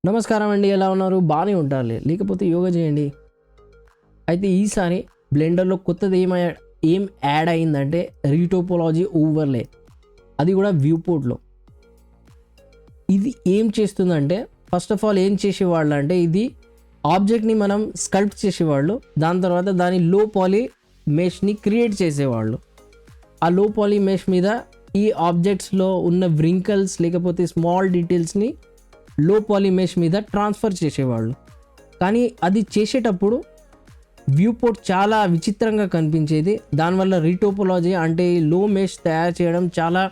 నమస్కారం అండి, ఎలా ఉన్నారు? బాగానే ఉంటారులే, లేకపోతే యోగా చేయండి. అయితే ఈసారి బ్లెండర్లో కొత్తది ఏం యాడ్ అయిందంటే రీటోపోలాజీ ఓవర్లే, అది కూడా వ్యూ పోర్ట్లో. ఇది ఏం చేస్తుందంటే, ఫస్ట్ ఆఫ్ ఆల్ ఏం చేసేవాళ్ళు అంటే, ఇది ఆబ్జెక్ట్ని మనం స్కల్ప్ట్ చేసేవాళ్ళు, దాని తర్వాత దాని లో పాలీ మెష్ని క్రియేట్ చేసేవాళ్ళు. ఆ లో పాలీ మెష్ మీద ఈ ఆబ్జెక్ట్స్లో ఉన్న వ్రింకల్స్ లేకపోతే స్మాల్ డీటెయిల్స్ని లో పాలీ మెష్ మీద ట్రాన్స్ఫర్ చేసేవాళ్ళు. కానీ అది చేసేటప్పుడు వ్యూ పోర్ట్ చాలా విచిత్రంగా కనిపించేది. దానివల్ల రీటోపోలాజీ అంటే లో మెష్ తయారు చేయడం చాలా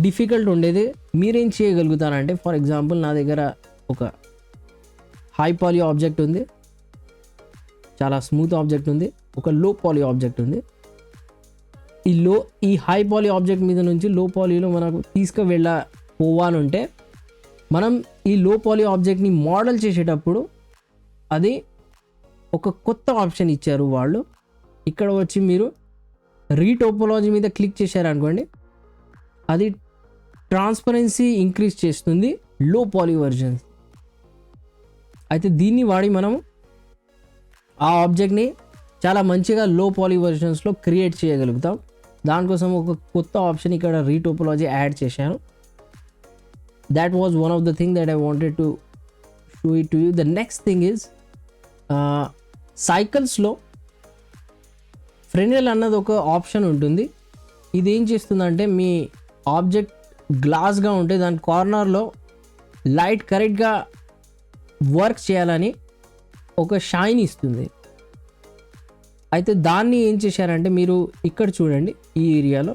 డిఫికల్ట్ ఉండేది. మీరేం చేయగలుగుతారంటే, ఫర్ ఎగ్జాంపుల్ నా దగ్గర ఒక హై పాలీ ఆబ్జెక్ట్ ఉంది, చాలా స్మూత్ ఆబ్జెక్ట్ ఉంది, ఒక లో పాలీ ఆబ్జెక్ట్ ఉంది. ఈ హై పాలీ ఆబ్జెక్ట్ మీద నుంచి లో పాలీలో మనకు పోవాలంటే మనం ఈ లో పాలీ ఆబ్జెక్ట్ని మోడల్ చేసేటప్పుడు అది ఒక కొత్త ఆప్షన్ ఇచ్చారు వాళ్ళు. ఇక్కడ వచ్చి మీరు రీటోపోలాజీ మీద క్లిక్ చేశారనుకోండి, అది ట్రాన్స్పరెన్సీ ఇంక్రీజ్ చేస్తుంది లో పాలీ వర్జన్స్. అయితే దీన్ని వాడి మనం ఆ ఆబ్జెక్ట్ని చాలా మంచిగా లో పాలీ వర్జన్స్లో క్రియేట్ చేయగలుగుతాం. దానికోసం ఒక కొత్త ఆప్షన్ ఇక్కడ రీటోపోలాజీ యాడ్ చేశాను. That was one of the things that I wanted to show it to you. The next thing is cyclesలో ఫ్రెనెల్ అన్నది ఒక ఆప్షన్ ఉంటుంది. ఇది ఏం చేస్తుందంటే, మీ ఆబ్జెక్ట్ గ్లాస్గా ఉంటే దాని కార్నర్లో లైట్ కరెక్ట్గా వర్క్ చేయాలని ఒక షైన్ ఇస్తుంది. అయితే దాన్ని ఏం చేశారంటే, మీరు ఇక్కడ చూడండి, ఈ ఏరియాలో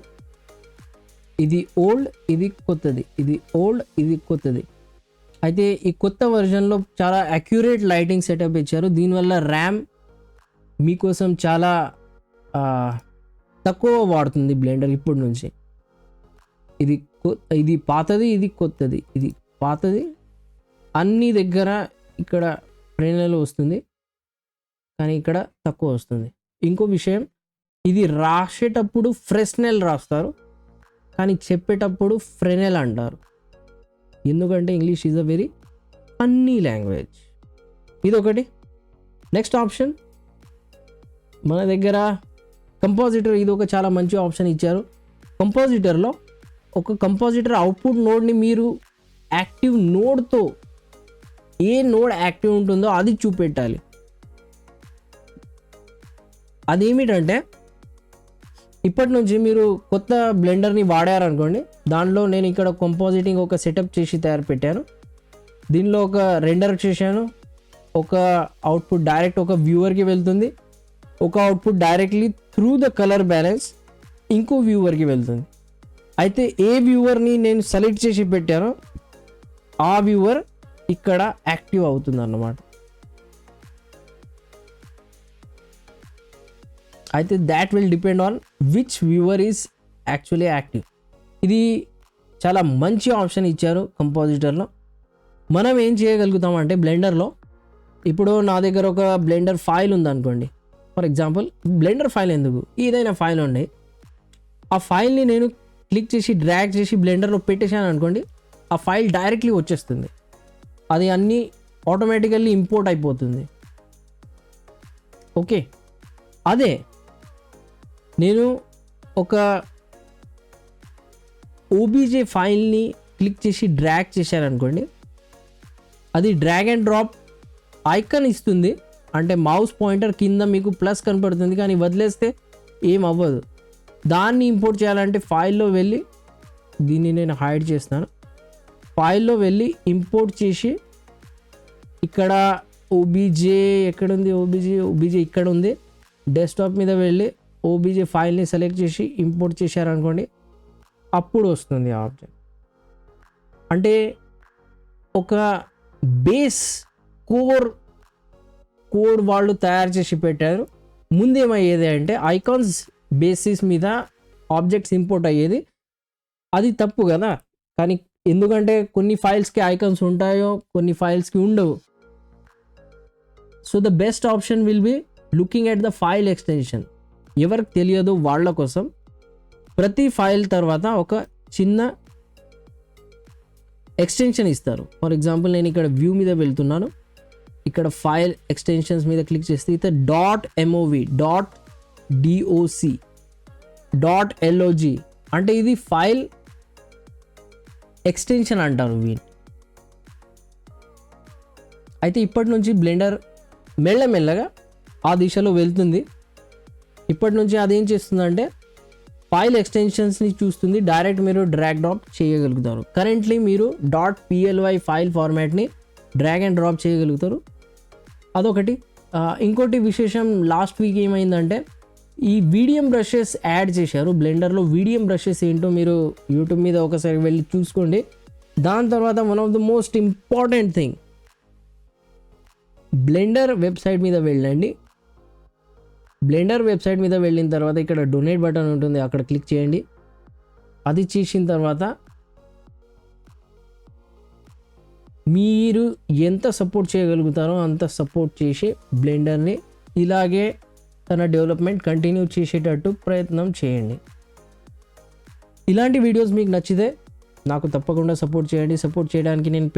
ఇది ఓల్డ్, ఇది కొత్తది, ఇది ఓల్డ్, ఇది కొత్తది. అయితే ఈ కొత్త వర్జన్లో చాలా అక్యురేట్ లైటింగ్ సెటప్ ఇచ్చారు. దీనివల్ల ర్యామ్ మీకోసం చాలా తక్కువ వాడుతుంది బ్లెండర్ ఇప్పటి నుంచి. ఇది పాతది, ఇది కొత్తది, ఇది పాతది, అన్ని దగ్గర ఇక్కడ ఫ్రెనెల్ వస్తుంది, కానీ ఇక్కడ తక్కువ వస్తుంది. ఇంకో విషయం, ఇది రాసేటప్పుడు ఫ్రెస్నెల్ రాస్తారు, కానీ చెప్పేటప్పుడు ఫ్రెనెల్ అంటారు. ఎందుకంటే English is a very funny language. ఇదొకటి. నెక్స్ట్ ఆప్షన్ మన దగ్గర కంపోజిటర్. ఇది ఒక చాలా మంచి ఆప్షన్ ఇచ్చారు. కంపోజిటర్లో ఒక కంపోజిటర్ అవుట్పుట్ నోడ్ని మీరు యాక్టివ్ నోడ్తో, ఏ నోడ్ యాక్టివ్ ఉంటుందో అది చూపెట్టాలి. అదేమిటంటే, ఇప్పటి నుంచి మీరు కొత్త బ్లెండర్ని వాడారనుకోండి, దానిలో నేను ఇక్కడ కంపోజిటింగ్ ఒక సెటప్ చేసి తయారు పెట్టాను. దీనిలో ఒక రెండర్ చేశాను, ఒక అవుట్పుట్ డైరెక్ట్ ఒక వ్యూవర్కి వెళ్తుంది, ఒక output directly through the colour balance ఇంకో వ్యూవర్కి వెళ్తుంది. అయితే ఏ వ్యూవర్ని నేను సెలెక్ట్ చేసి పెట్టానో ఆ వ్యూవర్ ఇక్కడ యాక్టివ్ అవుతుంది అన్నమాట. అయితే that will depend on which viewer is actually active. ఇది చాలా మంచి ఆప్షన్ ఇచ్చారు కంపోజిటర్లో. మనం ఏం చేయగలుగుతామంటే, బ్లెండర్లో ఇప్పుడు నా దగ్గర ఒక బ్లెండర్ ఫైల్ ఉందనుకోండి, ఫర్ ఎగ్జాంపుల్ బ్లెండర్ ఫైల్ ఎందుకు, ఏదైనా ఫైల్ ఉండి ఆ ఫైల్ని నేను క్లిక్ చేసి డ్రాగ్ చేసి బ్లెండర్లో పెట్టేశాను అనుకోండి, ఆ ఫైల్ డైరెక్ట్లీ వచ్చేస్తుంది. అది అన్నీ ఆటోమేటికల్లీ ఇంపోర్ట్ అయిపోతుంది. ఓకే, అదే నేను ఒక ఓబీజే ఫైల్ని క్లిక్ చేసి డ్రాగ్ చేశారనుకోండి, అది డ్రాగ్ అండ్ డ్రాప్ ఐకాన్ ఇస్తుంది. అంటే మౌస్ పాయింటర్ కింద మీకు ప్లస్ కనపడుతుంది, కానీ వదిలేస్తే ఏం అవ్వదు. దాన్ని ఇంపోర్ట్ చేయాలంటే ఫైల్లో వెళ్ళి, దీన్ని నేను హైడ్ చేస్తాను, ఫైల్లో వెళ్ళి ఇంపోర్ట్ చేసి, ఇక్కడ ఓబీజే ఎక్కడుంది, ఓబీజే ఇక్కడ ఉంది, డెస్క్టాప్ మీద వెళ్ళి ఓబీజే ఫైల్ని సెలెక్ట్ చేసి ఇంపోర్ట్ చేశారనుకోండి, అప్పుడు వస్తుంది ఆబ్జెక్ట్. అంటే ఒక బేస్ కోడ్ వాళ్ళు తయారు చేసి పెట్టారు. ముందేమయ్యేది అంటే, ఐకాన్స్ బేసిస్ మీద ఆబ్జెక్ట్స్ ఇంపోర్ట్ అయ్యేది. అది తప్పు కదా, కానీ ఎందుకంటే కొన్ని ఫైల్స్కి ఐకాన్స్ ఉంటాయో, కొన్ని ఫైల్స్కి ఉండవు. So the best option will be looking at the file extension. ఎవరికి తెలియదు వాళ్ళ కోసం ప్రతి ఫైల్ తర్వాత ఒక చిన్న ఎక్స్టెన్షన్ ఇస్తారు. ఫర్ ఎగ్జాంపుల్ నేను ఇక్కడ వ్యూ మీద వెళ్తున్నాను, ఇక్కడ ఫైల్ ఎక్స్టెన్షన్స్ మీద క్లిక్ చేస్తే ఇక్కడ .mov, .doc, .log అంటే ఇది ఫైల్ ఎక్స్టెన్షన్ అంటారు వీటి. అయితే ఇప్పటి నుంచి బ్లెండర్ మెల్లమెల్లగా ఆ దిశలో వెళ్తుంది. ఇప్పటి నుంచి అదేం చేస్తుందంటే ఫైల్ ఎక్స్టెన్షన్స్ని చూస్తుంది, డైరెక్ట్ మీరు డ్రాగ్ డ్రాప్ చేయగలుగుతారు. కరెంట్లీ మీరు .ply ఫైల్ ఫార్మాట్ని డ్రాగ్ అండ్ డ్రాప్ చేయగలుగుతారు. అదొకటి. ఇంకోటి విశేషం, లాస్ట్ వీక్ ఏమైందంటే ఈ వీడియం బ్రషెస్ యాడ్ చేశారు బ్లెండర్లో. వీడియం బ్రషెస్ ఏంటో మీరు యూట్యూబ్ మీద ఒకసారి వెళ్ళి చూసుకోండి. దాని తర్వాత one of the most important thing, blender website మీద వెళ్ళండి. బ్లెండర్ వెబ్సైట్ మీద వెళ్ళిన తర్వాత ఇక్కడ డొనేట్ బటన్ ఉంటుంది, అక్కడ క్లిక్ చేయండి. అది చేసిన తర్వాత మీరు ఎంత సపోర్ట్ చేయగలుగుతారో అంత సపోర్ట్ చేసి బ్లెండర్ని ఇలాగే తన డెవలప్మెంట్ కంటిన్యూ చేసేటట్టు ప్రయత్నం చేయండి. ఇలాంటి వీడియోస్ మీకు నచ్చితే నాకు తప్పకుండా సపోర్ట్ చేయండి. సపోర్ట్ చేయడానికి నేను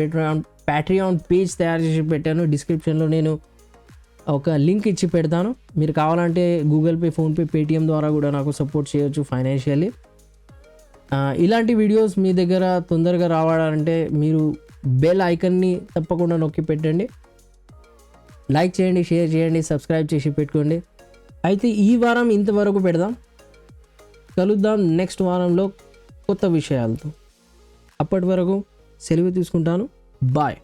ప్యాట్రియాన్ పేజ్ తయారు చేసి పెట్టాను. డిస్క్రిప్షన్లో నేను ఒక లింక్ ఇచ్చి పెడతాను. మీరు కావాలంటే గూగుల్ పే, ఫోన్పే, పేటిఎం ద్వారా కూడా నాకు సపోర్ట్ చేయొచ్చు ఫైనాన్షియల్లీ. ఇలాంటి వీడియోస్ మీ దగ్గర తొందరగా రావాలంటే మీరు బెల్ ఐకన్ని తప్పకుండా నొక్కి పెట్టండి. లైక్ చేయండి, షేర్ చేయండి, సబ్స్క్రైబ్ చేసి పెట్టుకోండి. అయితే ఈ వారం ఇంతవరకు పెడదాం. కలుద్దాం నెక్స్ట్ వారంలో కొత్త విషయాలతో. అప్పటి వరకు సెలవు తీసుకుంటాను. బాయ్.